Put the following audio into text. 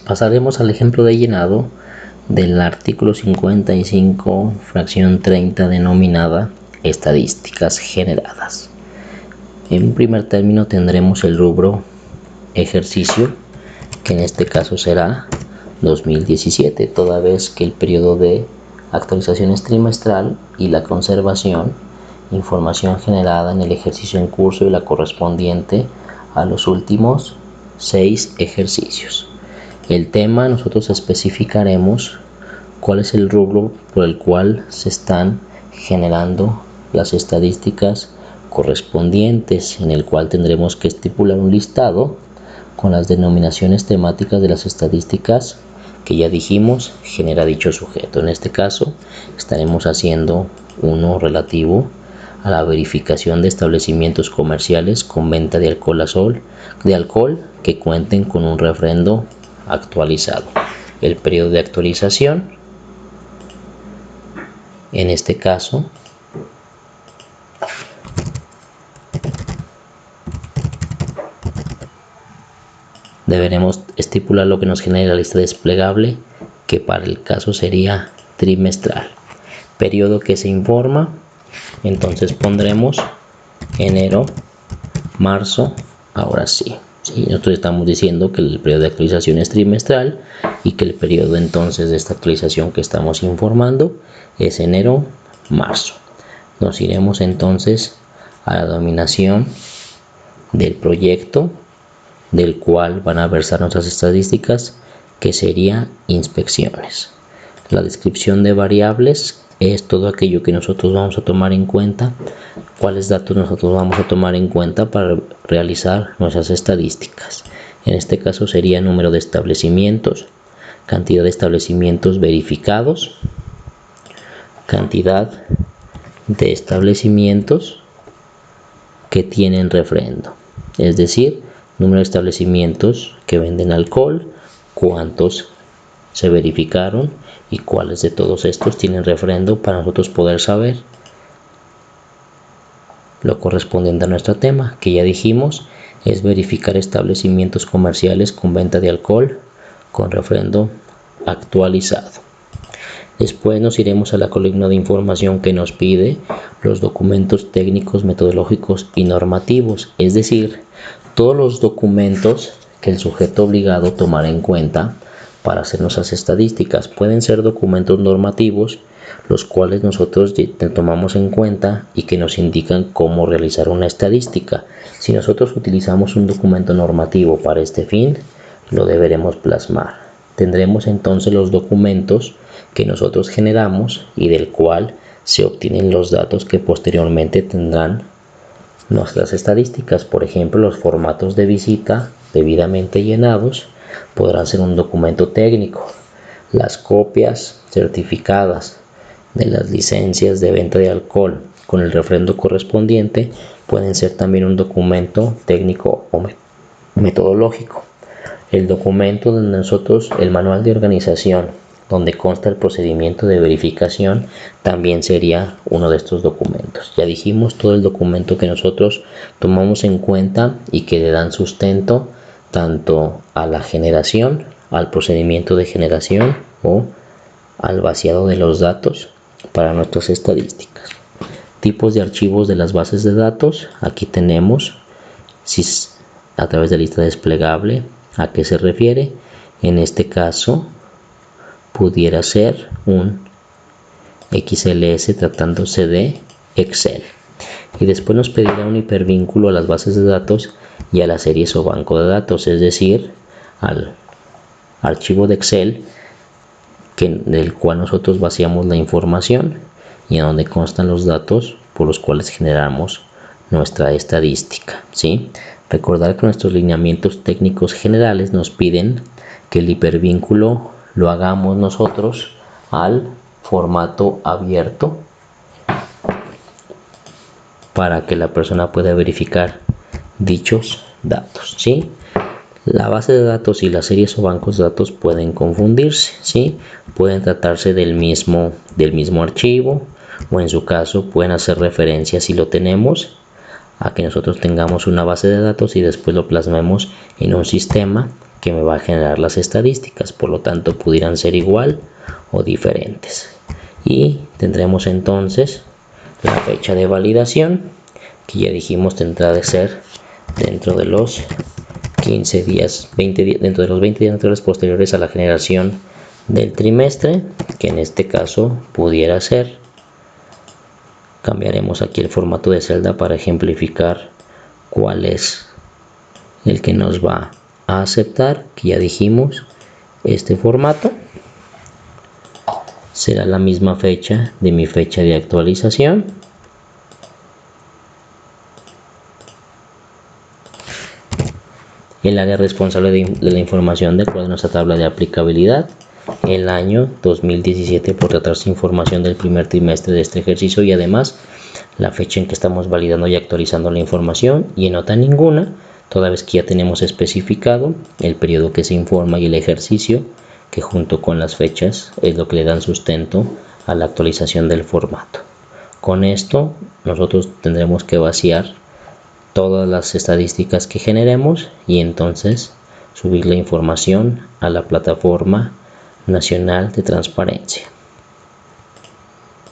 Pasaremos al ejemplo de llenado del artículo 55, fracción 30, denominada estadísticas generadas. En un primer término tendremos el rubro ejercicio, que en este caso será 2017, toda vez que el periodo de actualización es trimestral y la conservación, información generada en el ejercicio en curso y la correspondiente a los últimos 6 ejercicios. El tema, nosotros especificaremos cuál es el rubro por el cual se están generando las estadísticas correspondientes, en el cual tendremos que estipular un listado con las denominaciones temáticas de las estadísticas que ya dijimos genera dicho sujeto. En este caso estaremos haciendo uno relativo a la verificación de establecimientos comerciales con venta de alcohol que cuenten con un refrendo actualizado. El periodo de actualización, en este caso, deberemos estipular lo que nos genera la lista desplegable, que para el caso sería trimestral. Periodo que se informa, entonces pondremos enero, marzo, ahora sí. Nosotros estamos diciendo que el periodo de actualización es trimestral y que el periodo entonces de esta actualización que estamos informando es enero, marzo. Nos iremos entonces a la denominación del proyecto del cual van a versar nuestras estadísticas, que sería inspecciones. La descripción de variables es todo aquello que nosotros vamos a tomar en cuenta, cuáles datos nosotros vamos a tomar en cuenta para realizar nuestras estadísticas. En este caso sería número de establecimientos, cantidad de establecimientos verificados, cantidad de establecimientos que tienen refrendo, es decir, número de establecimientos que venden alcohol, cuántos se verificaron y cuáles de todos estos tienen refrendo para nosotros poder saber lo correspondiente a nuestro tema, que ya dijimos es verificar establecimientos comerciales con venta de alcohol con refrendo actualizado. Después nos iremos a la columna de información que nos pide los documentos técnicos, metodológicos y normativos, es decir, todos los documentos que el sujeto obligado tomará en cuenta para hacer nuestras estadísticas. Pueden ser documentos normativos, los cuales nosotros tomamos en cuenta y que nos indican cómo realizar una estadística. Si nosotros utilizamos un documento normativo para este fin, lo deberemos plasmar. Tendremos entonces los documentos que nosotros generamos y del cual se obtienen los datos que posteriormente tendrán nuestras estadísticas. Por ejemplo, los formatos de visita debidamente llenados podrán ser un documento técnico. Las copias certificadas de las licencias de venta de alcohol con el refrendo correspondiente pueden ser también un documento técnico o metodológico. El documento donde nosotros, el manual de organización, donde consta el procedimiento de verificación, también sería uno de estos documentos. Ya dijimos todo el documento que nosotros tomamos en cuenta y que le dan sustento tanto a la generación, al procedimiento de generación o al vaciado de los datos para nuestras estadísticas. Tipos de archivos de las bases de datos. Aquí tenemos si a través de lista desplegable. ¿A qué se refiere? En este caso pudiera ser un XLS tratándose de Excel. Y después nos pedirá un hipervínculo a las bases de datos y a las series o banco de datos, es decir, al archivo de Excel del cual nosotros vaciamos la información y en donde constan los datos por los cuales generamos nuestra estadística, ¿sí? Recordar que nuestros lineamientos técnicos generales nos piden que el hipervínculo lo hagamos nosotros al formato abierto para que la persona pueda verificar dichos datos, ¿sí? La base de datos y las series o bancos de datos pueden confundirse, ¿sí? Pueden tratarse del mismo archivo, o en su caso pueden hacer referencia, si lo tenemos, a que nosotros tengamos una base de datos y después lo plasmemos en un sistema que me va a generar las estadísticas, por lo tanto pudieran ser igual o diferentes. Y tendremos entonces la fecha de validación, que ya dijimos tendrá de ser dentro de los 15 días, 20 días, dentro de los 20 días naturales posteriores a la generación del trimestre, que en este caso pudiera ser, cambiaremos aquí el formato de celda para ejemplificar cuál es el que nos va a aceptar, que ya dijimos, este formato será la misma fecha de mi fecha de actualización. El área responsable de la información de acuerdo a nuestra tabla de aplicabilidad, el año 2017 por tratarse información del primer trimestre de este ejercicio y además la fecha en que estamos validando y actualizando la información, y en nota ninguna, toda vez que ya tenemos especificado el periodo que se informa y el ejercicio, que junto con las fechas es lo que le dan sustento a la actualización del formato. Con esto nosotros tendremos que vaciar todas las estadísticas que generemos y entonces subir la información a la plataforma nacional de transparencia.